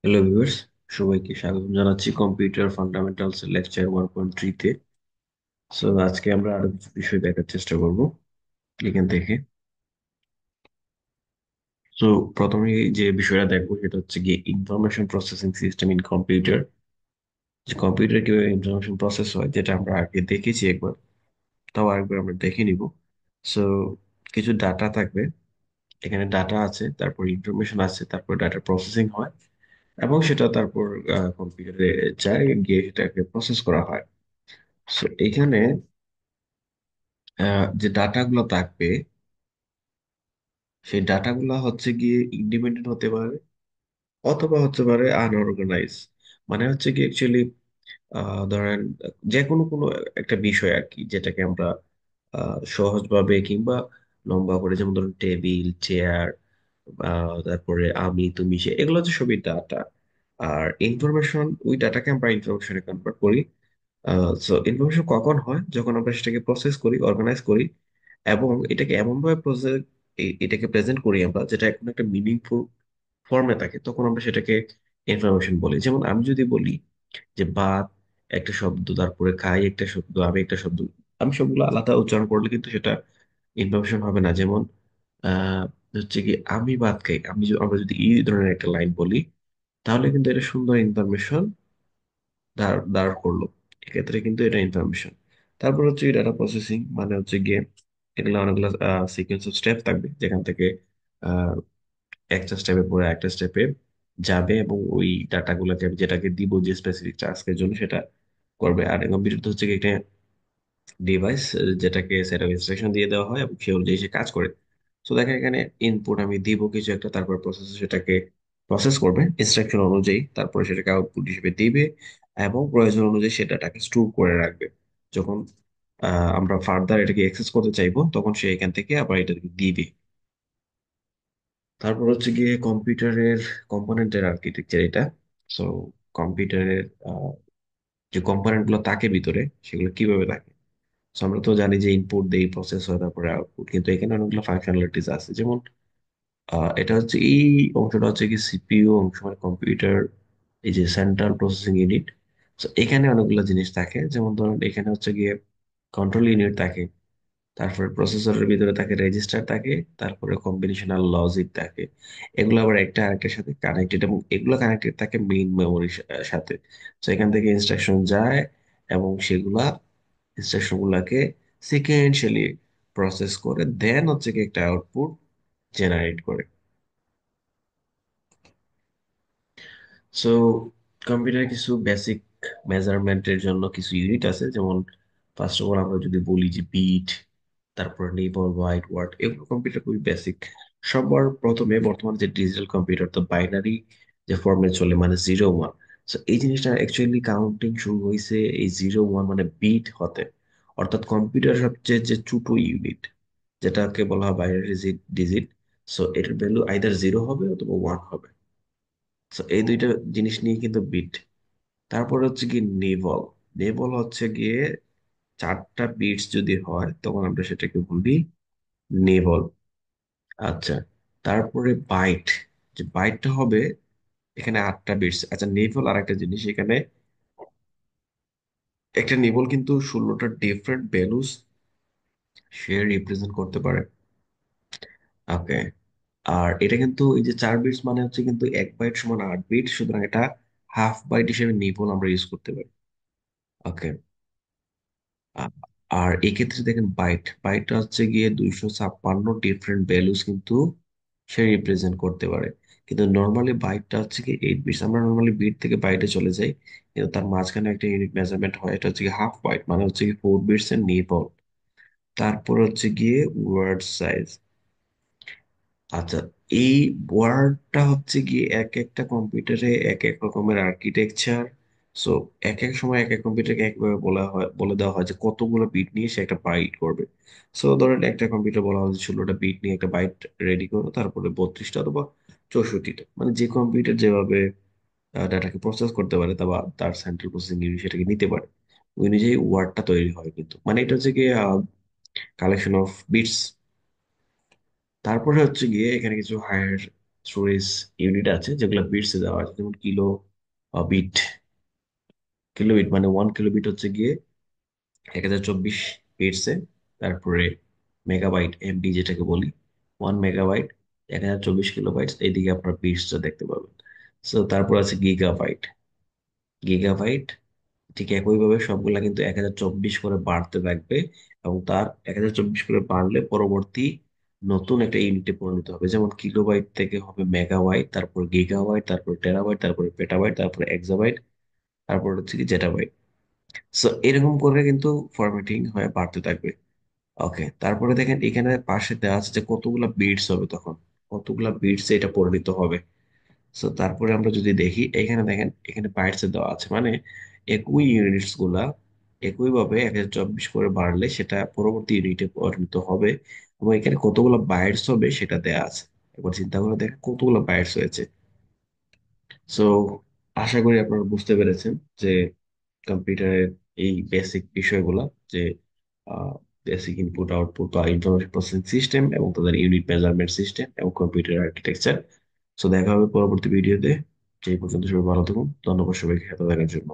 Hello viewers, সবাইকে স্বাগত জানাচ্ছি কম্পিউটার ফান্ডামেন্টালস লেকচার 1.3 তে। সো আজকে আমরা আরো কিছু বিষয় দেখার চেষ্টা করব এখান থেকে। সো প্রথমে যে বিষয়টা দেখবো সেটা হচ্ছে গিয়ে information processing system in computer. যে কম্পিউটার কিভাবে ইনফরমেশন প্রসেস হয়, যেটা আমরা আগে দেখেছি একবার, তাও আরেকবার আমরা দেখে নিব। সো কিছু ডাটা থাকবে, এখানে ডাটা আছে, তারপর ইনফরমেশন আছে, তারপর ডাটা প্রসেসিং হয় এবং সেটা তারপর কম্পিউটারে যায়, গিয়ে সেটাকে প্রসেস করা হয়। সো এখানে যে ডাটাগুলো থাকবে, সেই ডাটাগুলো হচ্ছে গিয়ে ইন্ডিপেন্ডেন্ট হতে পারে অথবা হতে পারে আনঅর্গানাইজ। মানে হচ্ছে কি অ্যাকচুয়ালি ধরেন যে কোনো কোনো একটা বিষয় আর কি, যেটাকে আমরা সহজভাবে কিংবা লম্বা করে, যেমন ধরুন টেবিল, চেয়ার, তারপরে আমি, তুমি, সে, এগুলো হচ্ছে সবই ডাটা। আর ইনফরমেশন, ওই ডাটাকে আমরা ইনফরমেশনে কনভার্ট করি। সো ইনফরমেশন কখন হয়, যখন আমরা সেটাকে প্রসেস করি, অর্গানাইজ করি এবং এটাকে এমন ভাবে এটাকে প্রেজেন্ট করি আমরা, যেটা এখন একটা মিনিংফুল ফর্মে থাকে, তখন আমরা সেটাকে ইনফরমেশন বলি। যেমন আমি যদি বলি যে বাত একটা শব্দ, তারপরে খাই একটা শব্দ, আমি একটা শব্দ, আমি সবগুলো আলাদা উচ্চারণ করলে কিন্তু সেটা ইনফরমেশন হবে না। যেমন আহ হচ্ছে কি আমি ভাত খাই, আমরা যদি এই ধরনের একটা লাইন বলি, তাহলে কিন্তু এটা সুন্দর ইনফরমেশন দাঁড় দাঁড় করলো। এক্ষেত্রে কিন্তু এটা ইনফরমেশন। তারপর হচ্ছে ডাটা প্রসেসিং, মানে হচ্ছে গিয়ে এগুলো অনেকগুলো সিকোয়েন্স অফ স্টেপ থাকবে, যেখান থেকে আহ, একটা স্টেপের পরে একটা স্টেপে যাবে এবং ওই ডাটাগুলোকে আমি যেটাকে দিব যে স্পেসিফিক টাস্কের জন্য, সেটা করবে। আর কম্পিউটার তো হচ্ছে গিয়ে একটা ডিভাইস, যেটাকে সেট অফ ইনস্ট্রাকশন দিয়ে দেওয়া হয় এবং সে অনুযায়ী সে কাজ করে। তো দেখেন এখানে ইনপুট আমি দিব কিছু একটা, তারপর প্রসেসর সেটাকে প্রসেস করবে ইনস্ট্রাকশন অনুযায়ী, তারপরে সেটাকে আউটপুট হিসেবে দিবে এবং প্রয়োজন অনুযায়ী সে ডাটাকে স্টোর করে রাখবে। যখন আমরা ফার্দার এটাকে অ্যাক্সেস করতে চাইবো, তখন সে এখান থেকে আবার এটাকে দিবে। তারপর হচ্ছে গিয়ে কম্পিউটারের কম্পোনেন্টের আর্কিটেকচার এটা। সো কম্পিউটারের যে কম্পোনেন্ট গুলো থাকে ভিতরে, সেগুলো কিভাবে থাকে। So, আমরা তো জানি যে ইনপুট দেই, প্রসেস হয়, তারপরে আউটপুট, কিন্তু এখানে অনেকগুলো ফাংশনালিটিস আছে। যেমন এটা হচ্ছে এই অংশটা হচ্ছে কি সিপিইউ অংশ, মানে কম্পিউটার, এই যে সেন্ট্রাল প্রসেসিং ইউনিট। তো এখানে অনেকগুলো জিনিস থাকে, যেমন ধরুন এখানে হচ্ছে গিয়ে কন্ট্রোল ইউনিট থাকে, তারপরে প্রসেসরের ভিতরে থাকে রেজিস্টার থাকে, তারপরে কম্বিনেশনাল লজিক থাকে। এগুলো আবার একটা আরেকটার সাথে কানেক্টেড এবং এগুলো কানেক্টেড থাকে মেইন মেমোরির সাথে। তো এখান থেকে ইনস্ট্রাকশন যায় এবং সেগুলা ইনস্ট্রাকশন গুলাকে সিকেন্সিয়ালি প্রসেস করে দেন হচ্ছে কি একটা আউটপুট জেনারেট করে। সো কম্পিউটার কিছু বেসিক মেজারমেন্টের জন্য কিছু ইউনিট আছে, যেমন ফার্স্ট অফ অল আমরা যদি বলি যে বিট, তারপর নিবল, বাইট, ওয়াট, এগুলো কম্পিউটার খুবই বেসিক। সবার প্রথমে বর্তমানে যে ডিজিটাল কম্পিউটার, তো বাইনারি যে ফর্মে চলে, মানে 0 1। সো এই জিনিসটা অ্যাকচুয়ালি কাউন্টিং শুরু হয়েছে এই 0 1 মানে বিট হতে। অর্থাৎ কম্পিউটার সবচেয়ে যে ছোট ইউনিট, যেটাকে বলা হয় বাইনারি ডিজিট। সো এটার ভ্যালু আইদার 0 হবে অথবা 1 হবে। So, এই দুইটা জিনিস নিয়ে কিন্তু বিট। তারপর হচ্ছে কি নেবল। নেবল হচ্ছে গিয়ে 4টা বিটস যদি হয়, তখন আমরা সেটাকে বলি নেবল। আচ্ছা, তারপরে বাইট, যে বাইটটা হবে এখানে 8টা বিটস। আচ্ছা, নেবল আর একটা জিনিস, এখানে একটা নেবল কিন্তু 16টা ডিফারেন্ট ভ্যালুস সে রিপ্রেজেন্ট করতে পারে। ওকে, আর এটা কিন্তু এই যে 4 বিটস মানে হচ্ছে কিন্তু 1 বাইট সমান 8 বিট, সুতরাং এটা হাফ বাইট হিসেবে নেবল আমরা ইউজ করতে পারি। ওকে, আ- আর এক্ষেত্রে দেখেন বাইট, বাইটটা হচ্ছে গিয়ে 256 ডিফারেন্ট ভ্যালুস কিন্তু সে রিপ্রেজেন্ট করতে পারে। কিন্তু নর্মালি বাইটটা হচ্ছে কি 8 বিটস। আমরা নর্মালি বিট থেকে বাইটে চলে যাই, কিন্তু তার মাঝখানে একটা ইউনিট মেজারমেন্ট হয়, এটা হচ্ছে কি হাফ বাইট, মানে হচ্ছে কি 4 বিটস এর নিবল। তারপর হচ্ছে গিয়ে ওয়ার্ড সাইজ। আচ্ছা, এই ওয়ার্ডটা হচ্ছে গিয়ে এক একটা কম্পিউটারে এক এক রকমের আর্কিটেকচার। সো এক এক সময় এক এক কম্পিউটারকে একভাবে বলে দেওয়া হয় যে কতগুলো বিট নিয়ে সে একটা বাইট করবে। সো ধরেন একটা কম্পিউটার বলা হয় যে 16টা বিট নিয়ে একটা বাইট রেডি করো, তারপরে 32টা অথবা 64টা, মানে যে কম্পিউটার যেভাবে ডাটাকে প্রসেস করতে পারে, তা বা তার সেন্ট্রাল প্রসেসিং ইউনিট সেটাকে নিতে পারে, ওই অনুযায়ী ওয়ার্ডটা তৈরি হয় কিন্তু, মানে এটা হচ্ছে গিয়ে কালেকশন অফ বিটস। তারপরে হচ্ছে গিয়ে এখানে কিছু হায়ার স্টোরেজ ইউনিট আছে যেগুলো বিটসে দেওয়া আছে, যেমন বিট। কিলোবিট মানে 1 কিলোবিট হচ্ছে গিয়ে 1024 বিটসে। তারপরে মেগাবাইট, এমবি যেটাকে বলি, 1 মেগাবাইট 1024 কিলোবাইটস, এইদিকে আপনার বিটসটা দেখতে পাবেন। সো তারপর আছে গিগাবাইট। গিগাবাইট ঠিক একইভাবে সবগুলা কিন্তু 1024 করে বাড়তে থাকবে, এবং তার 1024 করে বাড়লে পরবর্তী নতুন একটা ইউনিটে পরিণত হবে। যেমন কিলোবাইট থেকে হবে মেগাবাইট, তারপর গিগাবাইট, তারপর টেরাবাইট, তারপর পেটাবাইট, তারপর এক্সাবাইট, তারপর হচ্ছে কি জেটাবাইট। সো এরকম করে কিন্তু ফরম্যাটিং হয়ে বাড়তে থাকবে। ওকে, তারপরে দেখেন এখানে পাশে দেওয়া আছে যে কতগুলা বিটস হবে তখন, কতগুলা বিটস এটা পরিণত হবে। সো তারপরে আমরা যদি দেখি, এখানে দেখেন এখানে বাইটস দেওয়া আছে, মানে একই ইউনিটস গুলা একইভাবে 1024 করে বাড়লে সেটা পরবর্তী ইউনিটে পরিণত হবে, এবং এখানে কতগুলো বাইটস হবে সেটা দেওয়া আছে। একবার চিন্তা করে দেখেন কতগুলো বাইটস হয়েছে। সো আশা করি আপনারা বুঝতে পেরেছেন যে কম্পিউটারের এই বেসিক বিষয়গুলা, যে বেসিক ইনপুট আউটপুট বা ইনফরমেশন প্রসেসিং সিস্টেম এবং তাদের ইউনিট মেজারমেন্ট সিস্টেম এবং কম্পিউটার আর্কিটেকচার। সো দেখা হবে পরবর্তী ভিডিওতে। সেই পর্যন্ত সবাই ভালো থাকুন, ধন্যবাদ সবাইকে সাথে থাকার জন্য।